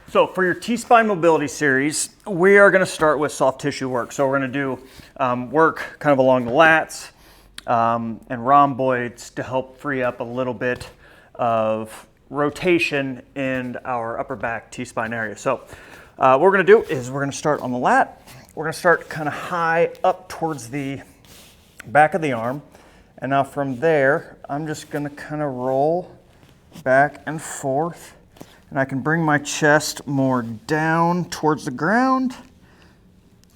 So for your T-spine mobility series, we are going to start with soft tissue work. So we're going to do work kind of along the lats and rhomboids to help free up a little bit of rotation in our upper back T-spine area. So what we're going to do is we're going to start on the lat. We're going to start kind of high up towards the back of the arm. And now from there, I'm just going to kind of roll back and forth. And I can bring my chest more down towards the ground,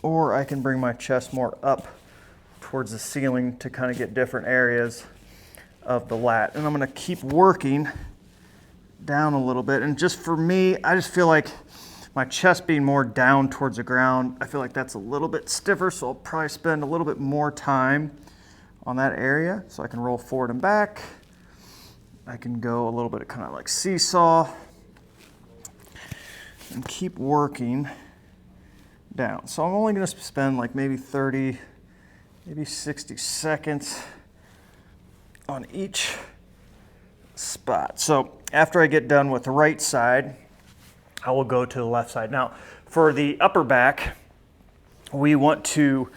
or I can bring my chest more up towards the ceiling to kind of get different areas of the lat. And I'm going to keep working down a little bit. And just for me, I just feel like my chest being more down towards the ground, I feel like that's a little bit stiffer, so I'll probably spend a little bit more time on that area. So I can roll forward and back. I can go a little bit of kind of like seesaw. And keep working down. So I'm only going to spend like maybe 30, maybe 60 seconds on each spot. So after I get done with the right side, I will go to the left side. Now for the upper back, we want to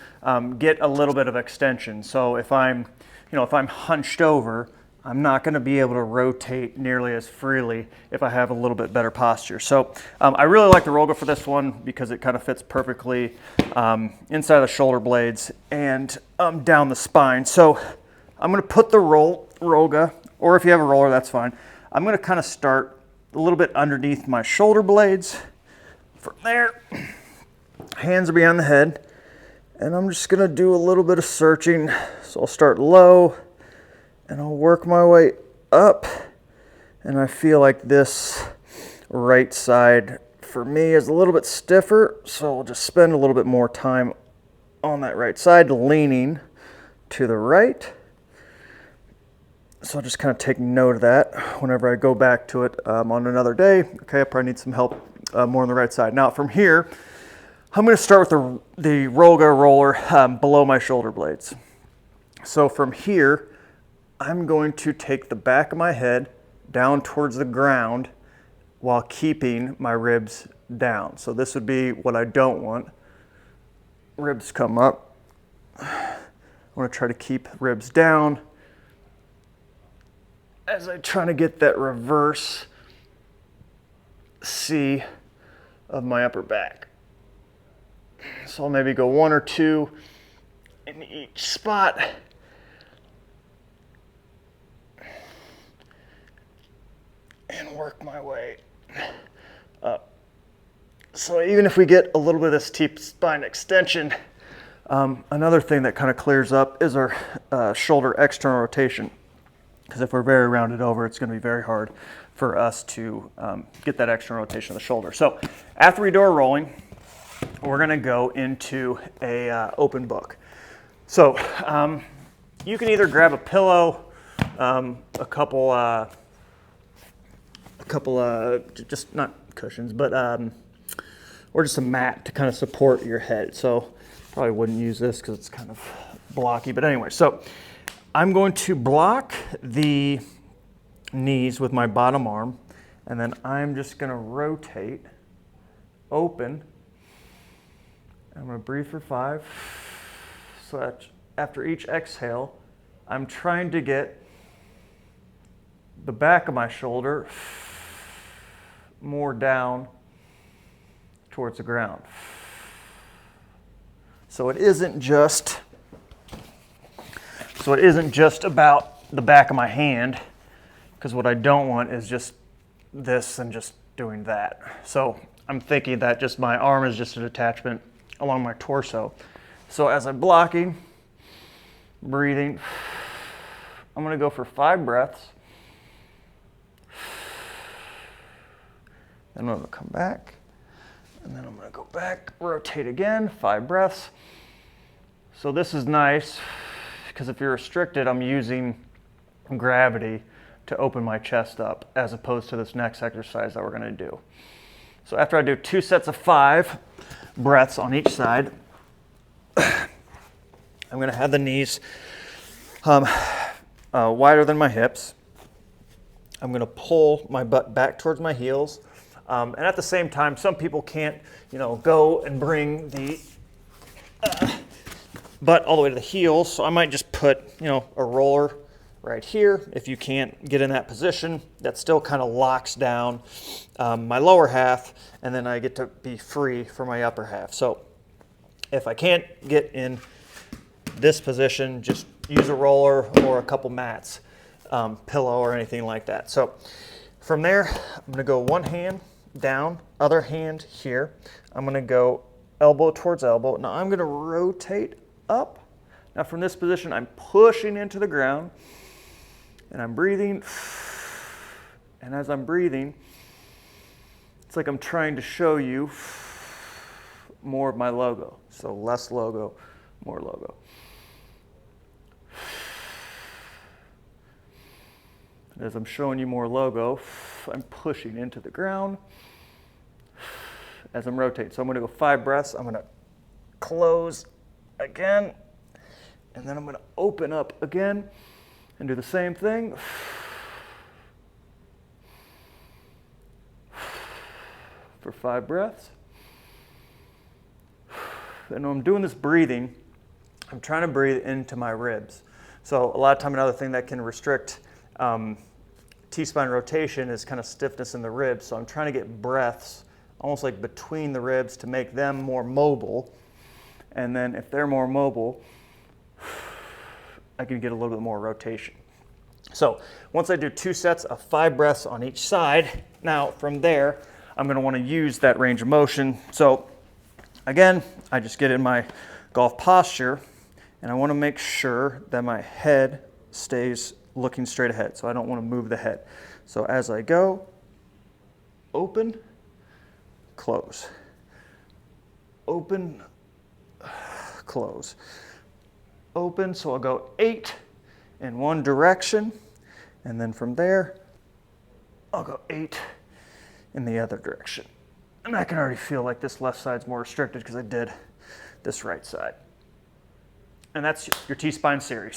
get a little bit of extension. So if I'm hunched over, I'm not going to be able to rotate nearly as freely if I have a little bit better posture. So I really like the Roga for this one because it kind of fits perfectly inside the shoulder blades and down the spine. So I'm going to put the Roga, or if you have a roller, that's fine. I'm going to kind of start a little bit underneath my shoulder blades. From there, hands are behind the head, and I'm just going to do a little bit of searching. So I'll start low, and I'll work my way up, and I feel like this right side for me is a little bit stiffer, so I'll just spend a little bit more time on that right side, leaning to the right. So I'll just kind of take note of that whenever I go back to it on another day. Okay, I probably need some help more on the right side. Now from here, I'm going to start with the Roga roller below my shoulder blades. So from here, I'm going to take the back of my head down towards the ground while keeping my ribs down. So this would be what I don't want. Ribs come up. I want to try to keep ribs down as I try to get that reverse C of my upper back. So I'll maybe go 1 or 2 in each spot. And work my way up. So even if we get a little bit of this T-spine extension, another thing that kind of clears up is our shoulder external rotation. Because if we're very rounded over, it's going to be very hard for us to get that external rotation of the shoulder. So after we do our rolling, we're going to go into a open book. So you can either grab a pillow, a couple just not cushions, but or just a mat to kind of support your head. So probably wouldn't use this because it's kind of blocky. But anyway, so I'm going to block the knees with my bottom arm, and then I'm just going to rotate, open. I'm going to breathe for 5. So that after each exhale, I'm trying to get the back of my shoulder more down towards the ground. So it isn't just about the back of my hand, because what I don't want is just this and just doing that. So I'm thinking that just my arm is just an attachment along my torso. So as I'm blocking, breathing, I'm going to go for 5 breaths. Then I'm going to come back, and then I'm going to go back, rotate again, 5 breaths. So this is nice, because if you're restricted, I'm using gravity to open my chest up, as opposed to this next exercise that we're going to do. So after I do 2 sets of 5 breaths on each side, I'm going to have the knees wider than my hips. I'm going to pull my butt back towards my heels. And at the same time, some people can't, go and bring the butt all the way to the heels. So I might just put, a roller right here. If you can't get in that position, that still kind of locks down my lower half, and then I get to be free for my upper half. So if I can't get in this position, just use a roller or a couple mats, pillow or anything like that. So from there, I'm gonna go one hand down, other hand here. I'm gonna go elbow towards elbow. Now I'm gonna rotate up. Now from this position, I'm pushing into the ground and I'm breathing. And as I'm breathing, it's like I'm trying to show you more of my logo. So less logo, more logo. As I'm showing you more logo, I'm pushing into the ground as I'm rotating. So I'm going to go 5 breaths. I'm going to close again, and then I'm going to open up again and do the same thing. For 5 breaths. And when I'm doing this breathing, I'm trying to breathe into my ribs. So a lot of time, another thing that can restrict T-spine rotation is kind of stiffness in the ribs. So I'm trying to get breaths almost like between the ribs to make them more mobile. And then if they're more mobile, I can get a little bit more rotation. So once I do 2 sets of 5 breaths on each side, now from there, I'm going to want to use that range of motion. So again, I just get in my golf posture, and I want to make sure that my head stays looking straight ahead. So I don't want to move the head. So as I go, open, close, open, close, open. So I'll go 8 in one direction, and then from there, I'll go 8 in the other direction. And I can already feel like this left side's more restricted because I did this right side. And that's your T-spine series.